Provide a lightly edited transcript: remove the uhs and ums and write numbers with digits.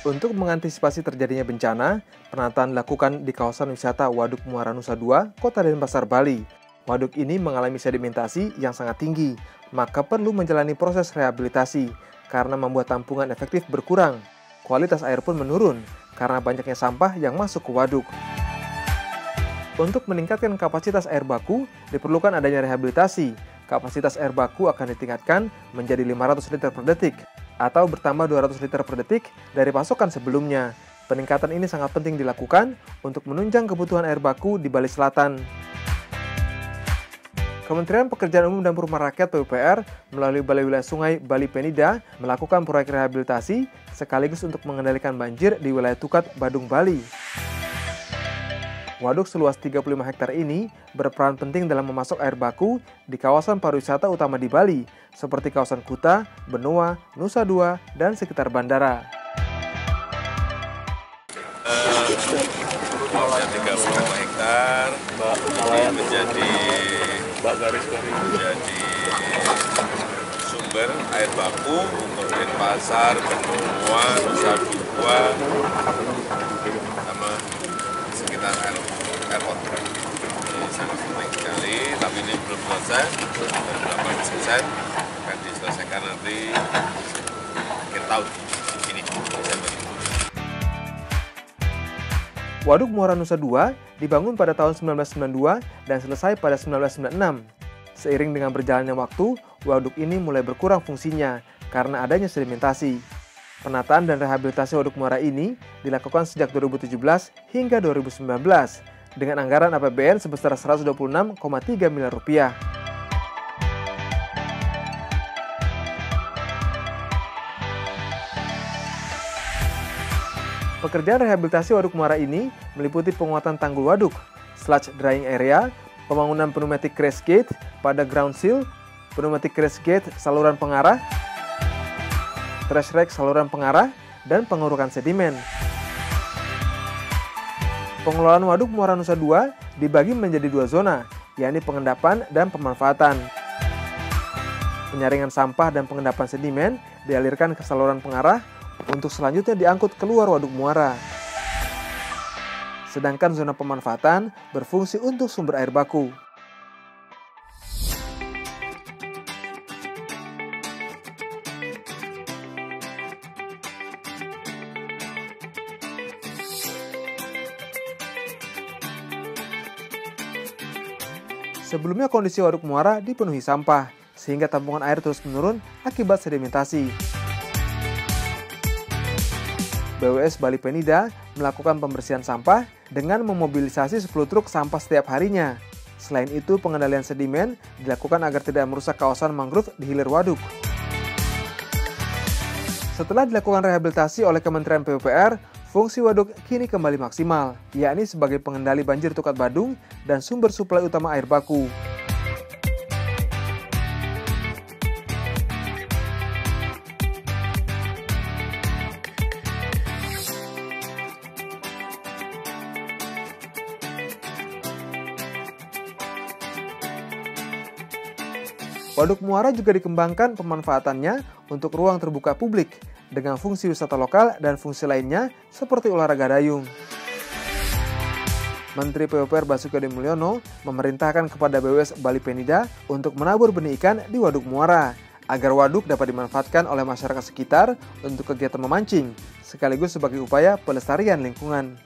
Untuk mengantisipasi terjadinya bencana, penataan dilakukan di kawasan wisata Waduk Muara Nusa Dua, Kota Denpasar, Bali. Waduk ini mengalami sedimentasi yang sangat tinggi, maka perlu menjalani proses rehabilitasi karena membuat tampungan efektif berkurang. Kualitas air pun menurun karena banyaknya sampah yang masuk ke waduk. Untuk meningkatkan kapasitas air baku, diperlukan adanya rehabilitasi. Kapasitas air baku akan ditingkatkan menjadi 500 liter per detik, atau bertambah 200 liter per detik dari pasokan sebelumnya. Peningkatan ini sangat penting dilakukan untuk menunjang kebutuhan air baku di Bali Selatan. Kementerian Pekerjaan Umum dan Perumahan Rakyat (PUPR) melalui Balai Wilayah Sungai Bali Penida melakukan proyek rehabilitasi sekaligus untuk mengendalikan banjir di wilayah Tukat, Badung, Bali. Waduk seluas 35 hektar ini berperan penting dalam memasok air baku di kawasan pariwisata utama di Bali, seperti kawasan Kuta, Benoa, Nusa Dua, dan sekitar bandara. Luasnya 35 hektar, menjadi sumber air baku untuk Denpasar, Benoa, Nusa Dua, sama sekitar airport. Ini sangat penting sekali, tapi ini belum selesai, baru 8% akan diselesaikan nanti akhir tahun ini, Desember. Waduk Muara Nusa Dua dibangun pada tahun 1992 dan selesai pada 1996. Seiring dengan berjalannya waktu, waduk ini mulai berkurang fungsinya karena adanya sedimentasi. Penataan dan rehabilitasi Waduk Muara ini dilakukan sejak 2017 hingga 2019 dengan anggaran APBN sebesar Rp126,3 miliar. Pekerjaan rehabilitasi Waduk Muara ini meliputi penguatan tanggul waduk, sludge drying area, pembangunan pneumatic crash gate pada ground seal, pneumatic crash gate saluran pengarah, trash rack saluran pengarah, dan pengurukan sedimen. Pengelolaan Waduk Muara Nusa Dua dibagi menjadi 2 zona, yakni pengendapan dan pemanfaatan. Penyaringan sampah dan pengendapan sedimen dialirkan ke saluran pengarah untuk selanjutnya diangkut keluar waduk muara. Sedangkan zona pemanfaatan berfungsi untuk sumber air baku. Sebelumnya kondisi waduk muara dipenuhi sampah, sehingga tampungan air terus menurun akibat sedimentasi. BWS Bali Penida melakukan pembersihan sampah dengan memobilisasi 10 truk sampah setiap harinya. Selain itu, pengendalian sedimen dilakukan agar tidak merusak kawasan mangrove di hilir waduk. Setelah dilakukan rehabilitasi oleh Kementerian PUPR, fungsi waduk kini kembali maksimal, yakni sebagai pengendali banjir Tukat Badung dan sumber suplai utama air baku. Waduk Muara juga dikembangkan pemanfaatannya untuk ruang terbuka publik dengan fungsi wisata lokal dan fungsi lainnya seperti olahraga dayung. Menteri PUPR Basuki Hadimulyono memerintahkan kepada BWS Bali Penida untuk menabur benih ikan di Waduk Muara agar waduk dapat dimanfaatkan oleh masyarakat sekitar untuk kegiatan memancing sekaligus sebagai upaya pelestarian lingkungan.